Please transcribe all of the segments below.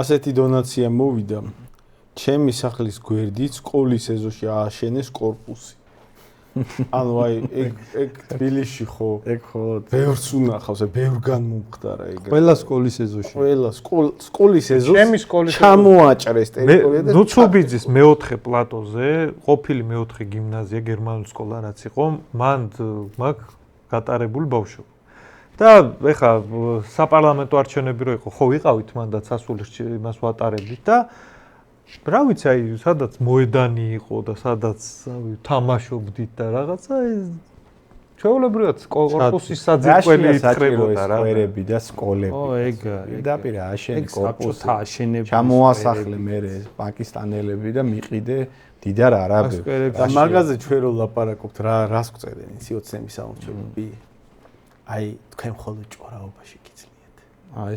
ასეთი დონაცია მოვიდა. ჩემი სახლის გვერდით სკოლის ეზოში ააშენეს კორპუსი. ანუ აი ეგ თბილისში ხო? ეგ ხო. ბევრს უნახავს, ბევრგან მომხდარა ეგ. ყველა სკოლის ეზოში. ყველა სკოლის ეზოში. ჩემი სკოლის ჩამოაჭრეს ტერიტორია და ნუცუბიძის მეოთხე პლატოზე, ყოფილი მეოთხე გიმნაზია, გერმანული სკოლა რაც იყო, მან მაგ გატარებული ბავშვობა. და ეხა საპარლამენტო არჩევნები რო იყო, ხო ვიყავით მანდაც სასულიერში იმას ვატარებდით და რა ვიცი, აი, სადაც მოედანი იყო და სადაც თამაშობდით და რაღაცა ჩვეულებრივად კორპუსის საძირკველი იწრებოდა რა. სკვერები და სკოლები. ო, ეგ პირდაპირ აშენი კორპუსი. აშენები. ჩამოასახლე მერე პაკისტანელები და მიყიდე დიდარ არაბებს. და მაგაზე ჩვენ რო ლაპარაკობთ, რას გვწერენ ისი ოცნების სამორჩეები? აი, თქვენ მხოლოდ ჭორაობაში გიძლიათ.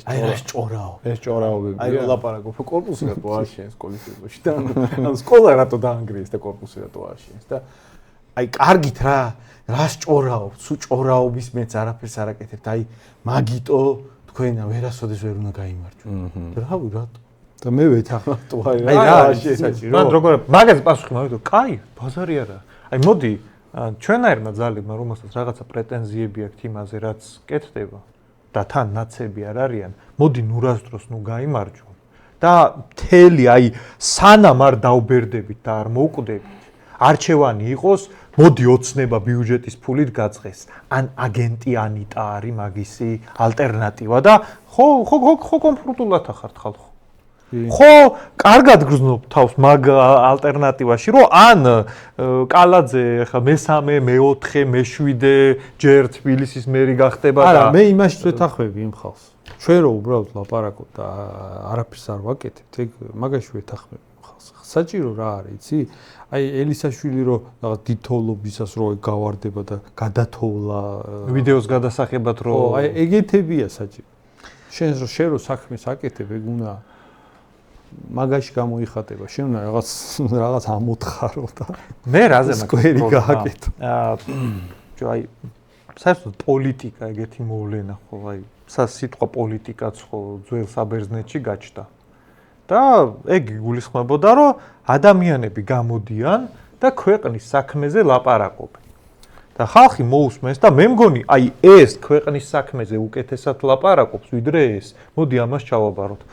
აი, რა ჭორაო? ეს ჭორაობებია. აი, ლაპარაკობ, კორპუსი რატო ააშენეს სკოლის ეზოში და ანუ სკოლა რატო დაანგრიეს და კორპუსი რატო ააშენეს და აი, კარგით რა ჭორაობთ, სულ ჭორაობის მეც არაფერს არ აკეთებთ. აი, მაგიტო თქვენ ვერასოდეს ვერ უნდა გაიმარჯვო. რავი, რატო? და მე ვეთახმატო აი რა საჭირო. მან როგორ მაგაზე პასუხი მოვიდა, კაი, ბაზარი არა. აი, მოდი ჩვენაერმა ძალებმა, რომელსაც რაღაცა პრეტენზიები აქვთ იმაზე, რაც კეთდება და თან ნაცები არ არიან, მოდი ნურასდროს ნუ გაიმარჯვო და მთელი აი სანამ არ დაუბერდებით და არ მოვკვდებით, არჩევანი იყოს, მოდი ოცნება ბიუჯეტის ფულით გაწყეს, ან აგენტი ანიტა არის მაგისი ალტერნატივა და ხო კომფორტულად ახართ ხალხო. ხო, კარგად გრძნობ თავს მაგ ალტერნატივაში, რომ ან კალაძე ხა მესამე, მეოთხე, მეშვიდე ჯერ თბილისის მერი გახდება და არა, მე იმაში ვეთახმები იმ ხალხს. ჩვენ რო უბრალოდ ლაპარაკობ და არაფერს არ ვაკეთებთ, ეგ მაგაში ვეთახმები იმ ხალხს. საჭირო რა არის, იცი? აი ელისაშვილი რო რაღაც დიდთოვლობისას რო გავარდება და გადათოვლა ვიდეოს გადასახებად რო აი ეგეთებია საჭირო. შენ რო საქმეს აკეთებ, ეგ უნდა მაგაში გამოიხატება. შენ უნდა რაღაც ამოთხარო და მე რაზე სკვერი გააკეთო. აი საერთოდ პოლიტიკა ეგეთი მოვლენა ხო, აი სიტყვა პოლიტიკაც ხო ძველ საბერძნეთში გაჩნდა. და ეგ იგულისხმებოდა, რომ ადამიანები გამოდიან და ქვეყნის საქმეზე ლაპარაკობენ. და ხალხი მოусმენს და მე მგონი, აი ეს ქვეყნის საქმეზე უკეთესად ლაპარაკობს, ვიდრე ეს. მოდი ამას ჩავაბაროთ.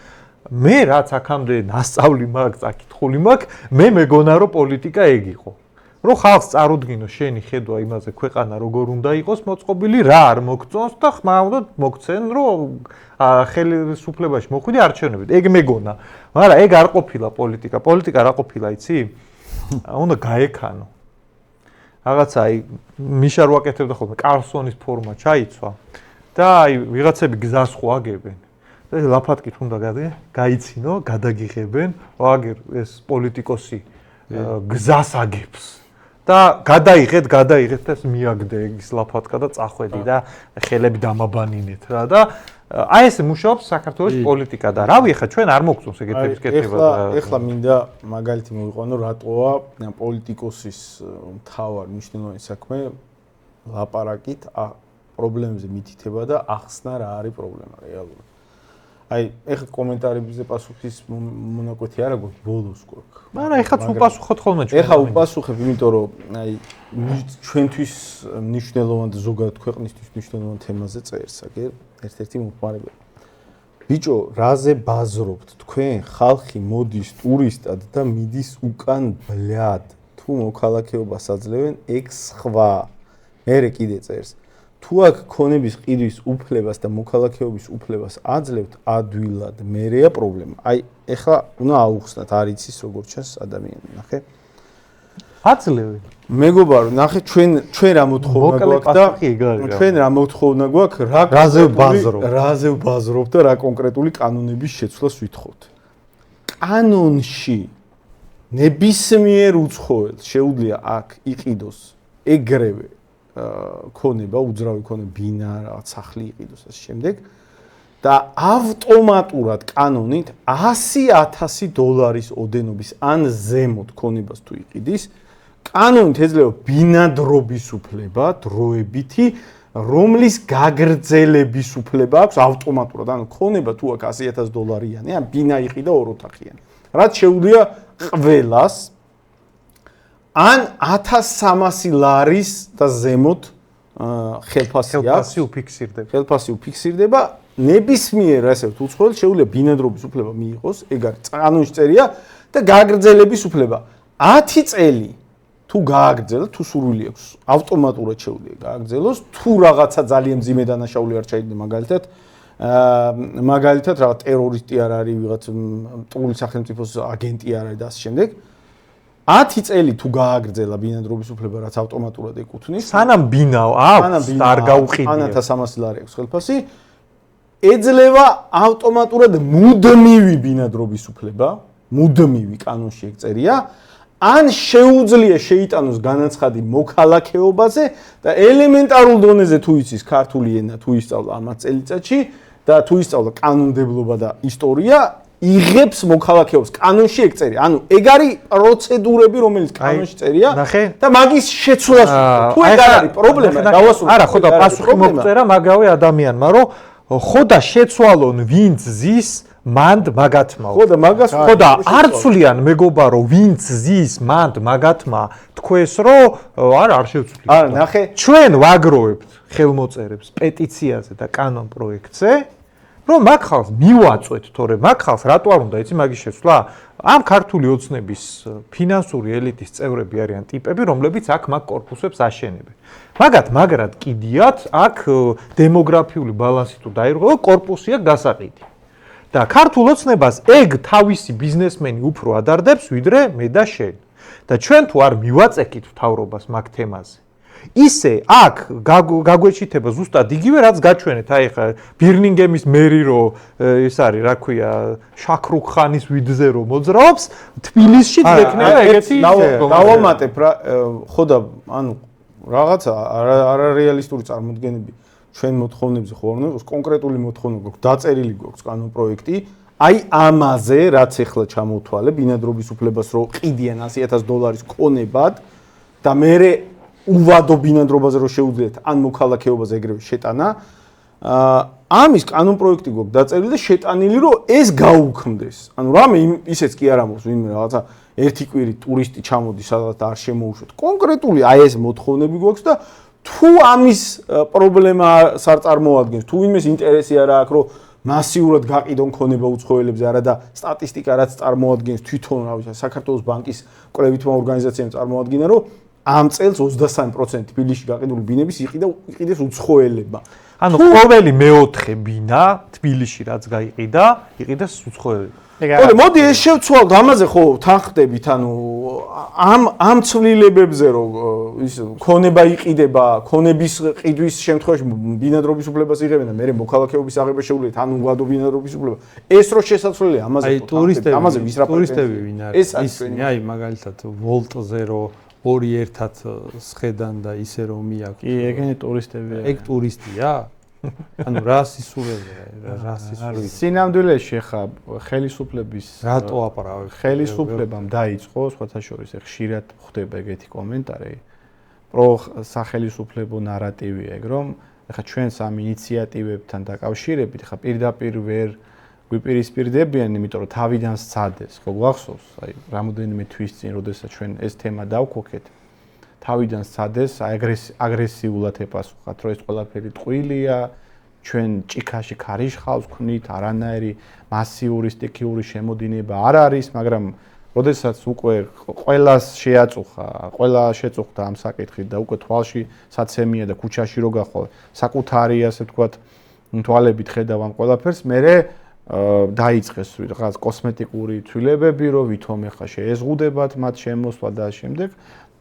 მე რაც აქამდე ნასწავლი მაქვს, აკითხული მაქვს, მე მეგონა რომ პოლიტიკა ეგ იყო. რომ ხალხს წარუდგინო შენი ხედვა იმაზე ქვეყანა როგორ უნდა იყოს მოწყობილი, რა არ მოგწონს და ხმა უნდა მოგცენ, რომ ხელისუფლებაში მოხვიდე არჩევნებით. ეგ მეგონა. მაგრამ ეგ არ ყოფილა პოლიტიკა. პოლიტიკა რა ყოფილა, იცი? უნდა გაექანო. რაღაცა აი მიშა რო აკეთებდა ხოლმე კარლსონის ფორმა ჩაიცვა და აი ვიღაცები გზას ხო აგებენ. ლაფატკით უნდა გაიცინო, გადაგიღებენ, აგერ ეს პოლიტიკოსი გზას აგებს და გადაიღეთ და ეს მიაგდე ის ლაფატკა და წახვედი და ხელები დამაბანინეთ რა და აი ესე მუშაობს საქართველოს პოლიტიკა და რავი ხა ჩვენ არ მოგწონს ეგეთების კეთება და ეხლა მინდა მაგალითი მოვიყვანო რატოა პოლიტიკოსის მთავარი მნიშვნელოვანი საქმე ლაპარაკით პრობლემებზე მითითება და ახსნა რა არის პრობლემა რეალურად. აი, ეხლა კომენტარებზე პასუხის მონაკვეთი არა გვაქვს, ბოლოს გვაქვს. მაგრამ ეხლაც უპასუხოთ ხოლმე ჩვენ. ეხლა უპასუხებ, იმიტომ რომ აი ჩვენთვის მნიშვნელოვანი ზოგადად ქვეყნისთვის მნიშვნელოვანი თემაზე წერს, აგერ ერთ-ერთი მომხმარებელი. ბიჭო, რაზე ბაზრობთ თქვენ? ხალხი მოდის ტურისტად და მიდის უკან ბლად. თუ მოქალაქეობას აძლევენ, ეგ სხვა. მერე კიდე წერს. თუ აქ ქონების ყიდვის უფლებას და მოქალაქეობის უფლებას აძლევთ ადვილად, მერეა პრობლემა. აი, ეხლა უნდა აუხსნათ, არ იცის როგორ ჩანს ადამიანი, ნახე. აძლევენ. მეგობარო, ნახე ჩვენ რა მოთხოვნა გვაქვს და ჩვენ რა მოთხოვნა გვაქვს, რაზე ვბაზრობ და რა კონკრეტული კანონების შეცვლას ვითხოვთ. კანონში ნებისმიერ უცხოელს შეუძლია აქ იყიდოს ეგრევე ქონება, უძრავი ქონება, ბინა, რაღაც სახლი იყიდოს ასე შემდეგ და ავტომატურად კანონით $100,000 ოდენობის ან ზემოთ ქონებას თუ იყიდის, კანონით ეძლევა ბინადრობის უფლება დროებითი რომლის გაგრძელების უფლება აქვს ავტომატურად. ანუ ქონება თუ აქ $100,000-იანი, ან ბინა იყიდა 2 ოთახიანი. რაც შეუძლია ყველას ან $1,300 და ზემოთ ხელფასი აქვს. ხელფასი უფიქსირდება. ნებისმიერ ასე ვთქვათ, უცხოელს შეუძლია ბინადრობის უფლება მიიღოს, ეგ არის კანონში წერია და გაგრძელების უფლება 10 წელი თუ გააგრძელა, თუ სურვილი აქვს, ავტომატურად შეუძლია გააგრძელოს, თუ რაღაცა ძალიან მძიმე დანაშაული არ ჩაიდგა მაგალითად რაღაც ტერორისტი არ არის, ვიღაც მტყურის სახელმწიფოს აგენტი არ არის და ასე შემდეგ. 10 წელი თუ გააგრძელა ბინადრობის უფლება, რაც ავტომატურად ეკუთვნის, სანამ ბინა აქვს, არ გაუყიდია. $1,300 აქვს ხელფასი. ეძლევა ავტომატურად მუდმივი ბინადრობის უფლება, მუდმივი კანონში ეგ წერია. ან შეუძლია შეიტანოს განაცხადი მოქალაქეობაზე და ელემენტარულ დონეზე თუ იცის ქართული ენა, თუ ისწავლა ამას წელიწადში და თუ ისწავლა კანონმდებლობა და ისტორია, იღებს მოქალაქეობას. კანონში ეგ წერია. ანუ ეგ არის პროცედურები, რომელიც კანონში წერია და მაგის შეცვლას თუ ეგ არის პრობლემა, დავასრულე. არა, ხო და პასუხი მოგწერა მაგავე ადამიანმა, რომ ხო და შეცვალონ ვინც ზის მანდ მაგათმა. ხო და მაგას ხო და არ ცვლიან მეგობარო ვინც ზის მანდ მაგათმა თქვეს რომ არ შევცვლით. არა, ნახე, ჩვენ ვაგროვებთ ხელმოწერებს პეტიციაზე და კანონ პროექტზე, რომ მაგ ხალხს მივაწვეთ, თორე მაგ ხალხს რატო არ უნდა იცი მაგის შეცვლა? ამ ქართული ოცნების ფინანსური ელიტის წევრები არიან ტიპები, რომლებიც აქ მაგ კორპუსებს აშენებენ. მაგრად კიდიათ აქ დემოგრაფიული ბალანსი თუ დაირღვევა, კორპუსი აქ გასაყიდი. და ქართულ ოცნებას ეგ თავისი ბიზნესმენი უფრო ადარდებს, ვიდრე მე და შენ. და ჩვენ თუ არ მივაწექით მთავრობას მაგ თემაზე, ისე აქ გაგვეჩითება ზუსტად იგივე, რაც გაჩვენეთ, აი ხა ბირმინგემის მერი რო ეს არის, რა ქვია, შაქრუქხანის ვიდზე რო მოძრაობს, თბილისში ექნება ეგეთი დავამატებ რა, ხო და ანუ რაღაცა არარეალისტური წარმოდგენები ჩვენ მოთხოვნებზე ხო არ უნდა იყოს, კონკრეტული მოთხოვნა გვაქვს, დაწერილი გვაქვს კანონ პროექტი, აი ამაზე, რაც ახლა ჩამოვთვალე, ბინადრობის უფლებას რო ყიდიან $100,000 ქონებად და მე უვადო ბინადრობაზე რო შეუძლიათ ან მოქალაქეობაზე ეგრევე შეტანა, ამის კანონ პროექტი გვაქვს დაწერილი და შეტანილი რომ ეს გაუქმდეს. ანუ რამე ისეც კი არ ამბობს ვინმე რაღაცა ერთი კვირი ტურისტი ჩამოდის სადღაც და არ შემოუშვათ. კონკრეტული აი ეს მოთხოვნები გვაქვს და თუ ამის პრობლემას არ წარმოადგენს, თუ ვინმეს ინტერესი არ აქვს, რომ მასიურად გაყიდონ ქონება უცხოელებზე, არა და სტატისტიკა რაც წარმოადგენს თვითონ, რა ვიცი, საქართველოს ბანკის კვლევითმა ორგანიზაციამ წარმოადგინა, რომ ამ წელს 23% თბილისში გაყიდული ბინების იყიდეს უცხოელებმა. ანუ ყოველი მეოთხე ბინა თბილისში რაც გაიყიდა, იყიდეს უცხოელები. ხო, მოდი ეს შევცვალოთ, ამაზე ხო თანხდებით, ანუ ამ ცვლილებებზე რომ ის ქონება იყიდება, ქონების ყიდვის შემთხვევაში ბინადრობის უფლებას იღებენ და მე მოქალაქეობის აღება შეუძლიათ, ანუ უვადო ბინადრობის უფლება. ეს რო შესაძლებელია, ამაზე აი ამაზე ვის რა ტურისტები ვინ არის? ისინი აი მაგალითად ვოლტზე რო ორი ერთად სხედან და ისე რომ მიაქვს. კი, ეგენი ტურისტებია. ეგ ტურისტია? ანუ რა სისულელია? სინამდვილეში ხა ხელისუფლების რატო აპარავებ? ხელისუფლებამ დაიწყო, სხვათა შორის ხშირად ხდება ეგეთი კომენტარი, პრო სახელისუფლებო ნარატივია ეგ, რომ ხა ჩვენს ამ ინიციატივებთან დაკავშირებით ხა პირდაპირ ვერ გვიპირისპირდებიან, იმიტომ რომ თავიდან სცადეს, ხო გახსოვს, აი რამოდენიმე თვის წინ, როდესაც ჩვენ ეს თემა დავქოქეთ, თავიდან სცადეს, აგრესიულად ეპასუხათ, რომ ეს ყველაფერი ტყუილია, ჩვენ ჭიქაში ქარიშხალს ვქნით, არანაირი მასიური სტიქიური შემოდინება არ არის, მაგრამ როდესაც უკვე ყველას შეაწუხა, ყველა შეწუხდა ამ საკითხით და უკვე თვალში საცემია და ქუჩაში რო გახვალ, საკუთარი ასე ვთქვათ, თვალებით ხედავ ამ ყველაფერს, მერე დაიწყეს რაღაც კოსმეტიკური ცვლილებები, რომ ვითომ ახლა შეეზღუდებათ მათ შემოსვლა და შემდეგ,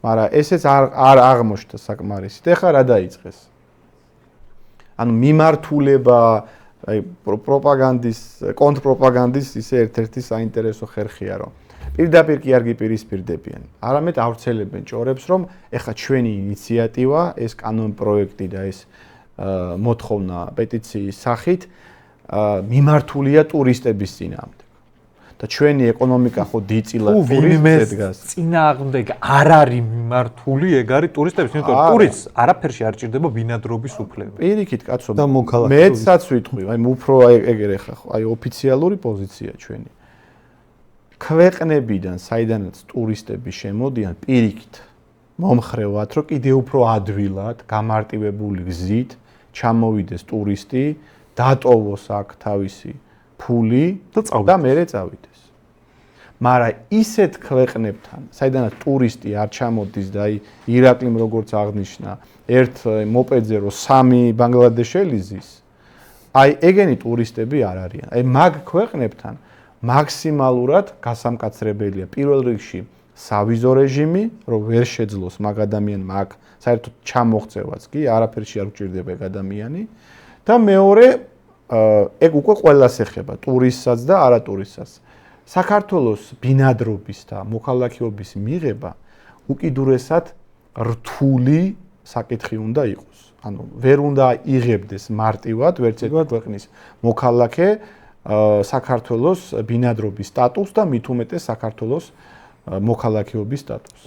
მაგრამ ესეც არ აღმოჩნდა საკმარისით. ეხლა რა დაიწყეს? ანუ მიმართულება, აი პროპაგანდის, კონტრპროპაგანდის ისე ერთ-ერთი საინტერესო ხერხია, რომ პირდაპირ კი არ გიპირისპირდებიან. არამედ ავრცელებენ ჭორებს, რომ ეხლა ჩვენი ინიციატივა, ეს კანონ პროექტი და ეს მოთხოვნა პეტიციის სახით მიმართულია ტურისტების წინააღმდეგ. და ჩვენი ეკონომიკა ხო დიწილად ტურიზმზე ტურისტზე დგას. წინააღმდეგ არ არის მიმართული ეგ არის ტურისტების, იმიტომ რომ ტურისტს არაფერში არ ჭირდება ბინადრობის უფლება. პირიქით კაცო, და მოქალაქე მეცაც ვიტყვი, აი უფრო ეგერ ეხა აი ოფიციალური პოზიცია ჩვენი. ქვეყნებიდან, საიდანაც ტურისტები შემოდიან, პირიქით მომხრევად, რომ კიდე უფრო ადვილად, გამარტივებული გზით ჩამოვიდეს ტურისტი, დატოვოს აქ თავისი ფული და მერე წავიდეს. მაგრამ ისეთ ქვეყნებთან, საიდანაც ტურისტი არ ჩამოდის და აი ირაკლიმ როგორც აღნიშნა, ერთ მოპედზე რო 3 ბანგლადეშელი ზის, აი ეგენი ტურისტები არ არიან. აი მაგ ქვეყნებთან მაქსიმალურად გასამკაცრებელია პირველ რიგში სავიზო რეჟიმი, რომ ვერ შეძლოს მაგ ადამიანმა აქ საერთოდ ჩამოღწევაც კი, არაფერში არ უჭირდება ეგ ადამიანი და მეორე ეგ უკვე ყველას ეხება, ტურისტსაც და არატურისტსაც. საქართველოს ბინადრობის და მოქალაქეობის მიღება უკიდურესად რთული საკითხი უნდა იყოს. ანუ ვერ უნდა იღებდეს მარტივად ვერც ერთი ქვეყნის მოქალაქე საქართველოს ბინადრობის სტატუსს და მით უმეტეს საქართველოს მოქალაქეობის სტატუსს.